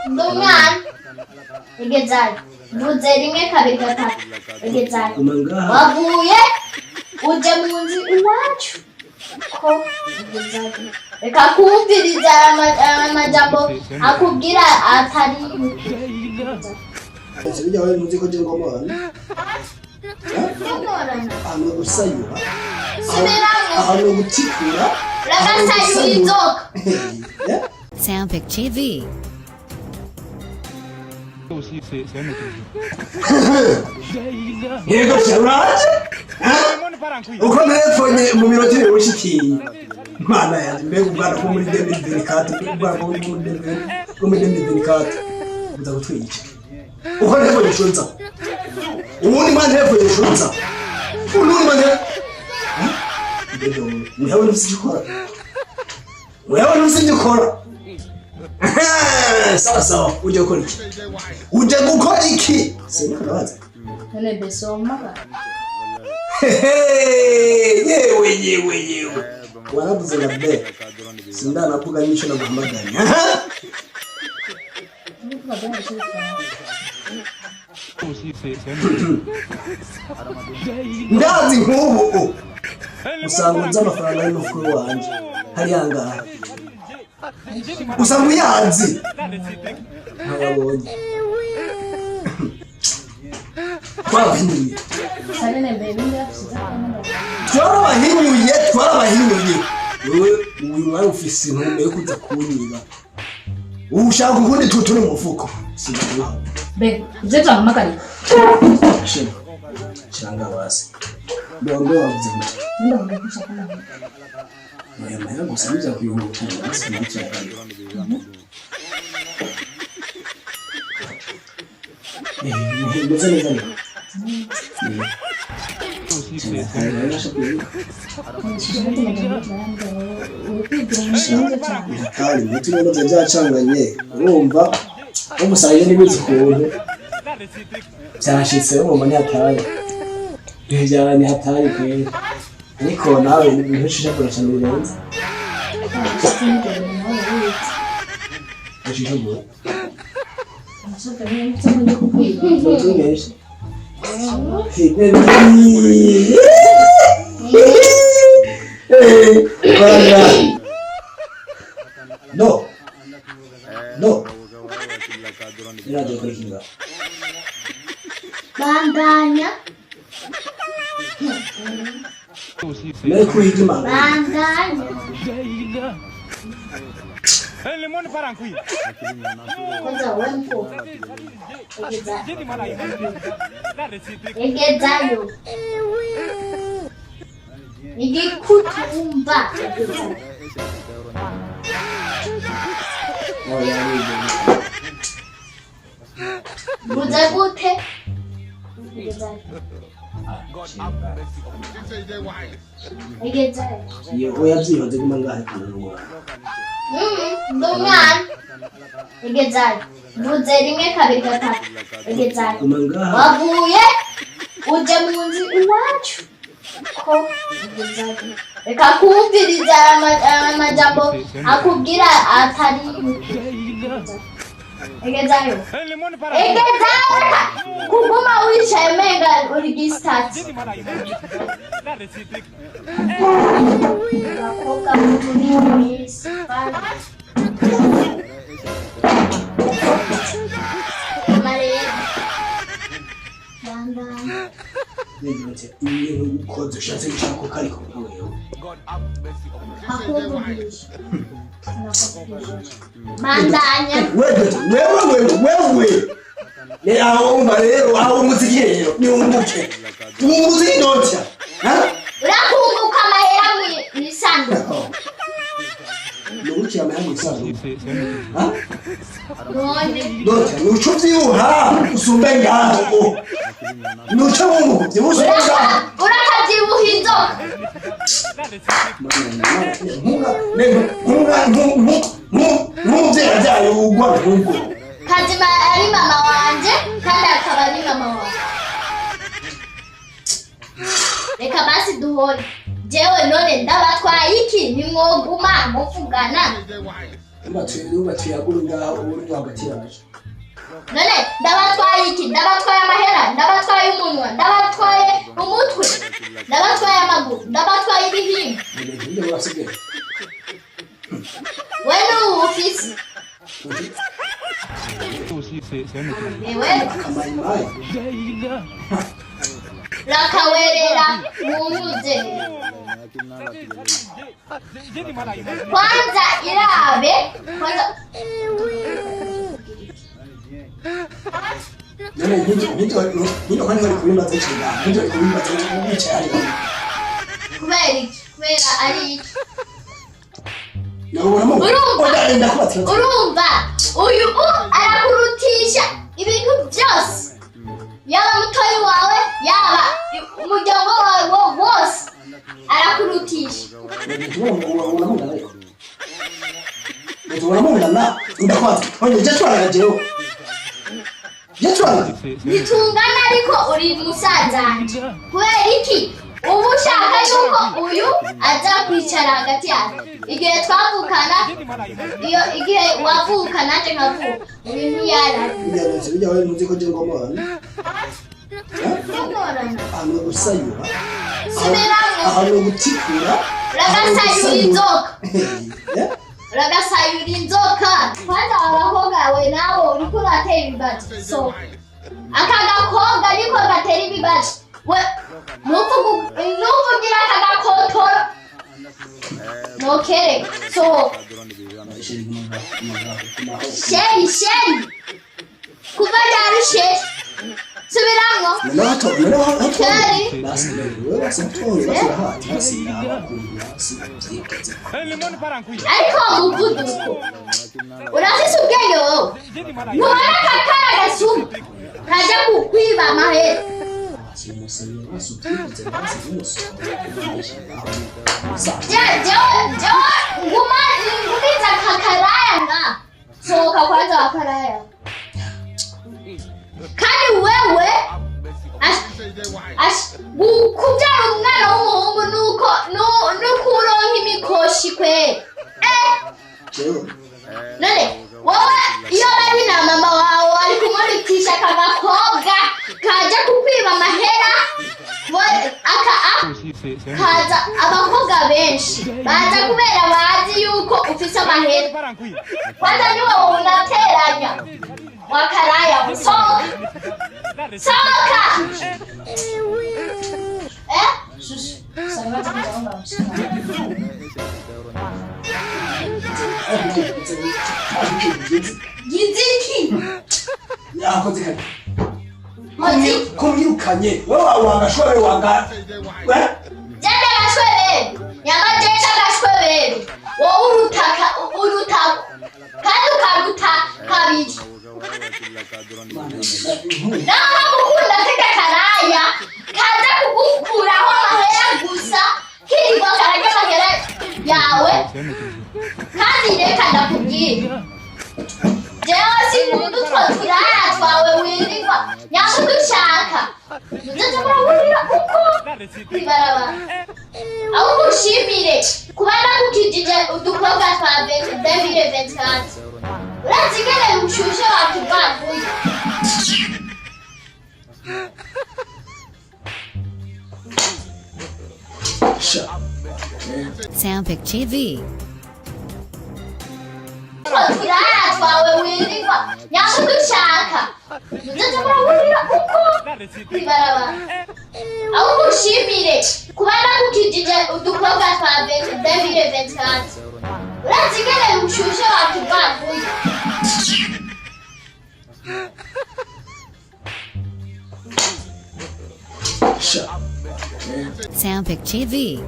Ndumwana. Igezani. Vuze rimwe kabiri gatatu. Igezani. Wavuye uje mu nzu iwacu. Ko igezani. Reka kumviriza amajambo akubwira atari. Sibijya wari muzi ko je ngomorana. Ano gusayura. Ano gutikura. Ragasayura inzoka. Soundpick TV. Yego cyaburaje. Uko narefonye mu minota iri ushikiye. Mana yanjye mbega ubwana ko muri 2024 ubwana ko muri 2024 uza gutwica. Uko narefonye shunza. Ubundi manje narefonye shunza. Ubundi manje. Wewe unusijikora. Wewe unusijikora. Sawa uje gukora iki? Uje gukora iki? Sinakabaza. None besoma. Yewe. Warabuze na be. Sinda napuga nisho na guhamaganya. Ndazi nk'ubu. Usanga unza amafaranga y'umukuru wanje. Hari yangaha. Usanga uyanzi. Ntababonye. Twabahinyuye. Twarabahinyuye. Wewe uyu mwari ufise intumbero yo kuza kunyiba. Ushaka ukundi tuturi mu mufuko. Sinabura. Be, uzetu ahamagara. Shema. Changa basi. Ndio wavuze ngo. Ndio ngakwisha kana. Amahera gusa biza kuyungukira basi n'icyayi. Ndetse neza. Kali mutu rero byacanganye urumva umusaye n'ibizi kuntu cyashitse mu hatari byajyanye hatari kwe ariko nawe ntushije kurasha birenze ashije ngo No. Ina je kuikinga. Bandanya. Leo kuhijima. Bandanya. Lemon parankui. Kwanza wempo. Egezayo. Igikutumba. Oh ya ni. Buza gute? Egezayo. Yo yabyibaze kuma ngahe kanwa. Ndumwana. Egezayo. Buze rimwe kabiri gatatu. Egezayo. Wavuye uje mu nzu iwacu. Ko egezayo. Reka kumviriza amajambo akubwira atari. Egezayo. Kuguma wicaye mega uri gistati. Akoga muri spara. Maria. Banda. Nigute iyo ukoze ushatse gushaka kari ko wewe. Mandanya. Wewe. Ne aho rero aho muzigiro ni umuke. Umuzi Donthia. Urakunguka amahera mu isanduku. Nuki amahera mu isanduku. None. Donthia nuco vyuha usumbe ngaho. Nuco mu byusuka. Urakabyibuha inzoka. Muvye ajaye ugwa nkuko. Kazima ari mama wanje kandi akaba ari mama wanje. Reka basi duhore. Jewe none ndabatwaye iki nimwoguma muvugana. tuyagura ngaho uri hagati yacu. None ndabatwaye iki? Ndabatwaye amahera, ndabatwaye umunwa, ndabatwaye umutwe, ndabatwaye amaguru, ndabatwaye ibihimba. Nibyo urasigaye. Wewe ufise. Ewe. Rakawerera munyuze. Kwanza irabe, kwanza none nito kandi bari kubimbaza cyane nito kubimbaza cyane kubera ari iki urumva uyu arakurutisha ibintu byose yaba mutoyi wawe yaba umuryango wawe wose arakurutisha nitungana ariko uri musanzanje kubera iki ubu ushaka yuko uyu aza kwicara hagati yawe igihe twavukana igihe wavuka nanjye nkavuka ibintu ahantu gusayura ahantu gutikura ragasayura inzoka kwanza abakobwa we nawe uriko uratera ibibazo so aka gakobwa niko gatera ibibazo we nuvugira aka gakotoro nokere so sheri kuva ryari sheri subiramwo sheri ariko muvuduko urafise ubwenge wowe ntubona kakara gasuma kaja kukwiba amahera ngumiza kakaraya nga sohoka kwanza wakaraya kandi wewe kubyara umwana w'umuhungu nuko uronka imikoshi kwera none wowe iyo bari na mama wawe ari kumuritisha aka gakobwa kaja kukwiba amahera kaza abakobwa benshi baza kubera bazi yuko ufise amahera kwanza ni wowe unateranya wakaraya sohoka Yirukanye yakoze kane kumwirukanye wowe wagashobora wanga jenda gashwebere nyama jenda gashwebere wowe urutaka kandi ukaruta kabiri naho mukunda tega karaya kaza kugukuraho amahera gusa kirirwa karajya amahera yawe kandi reka ndakubwira jewe sinkunda utwo turaya twawe wirirwa nyama dushaka muzaza murawurira kuko kwibarabara aho mushimire kuba nakukijije udukobwa twa 2024 urazigere ushushe wakivaguye Soundpick TV. turaya twawe wirirwa nyama dushaka muzaza murawurira kuko kwibarabara aho mushimire kuba nakukijije udukobwa twa 2024 urazigere ushushe wakivaguye Soundpick TV.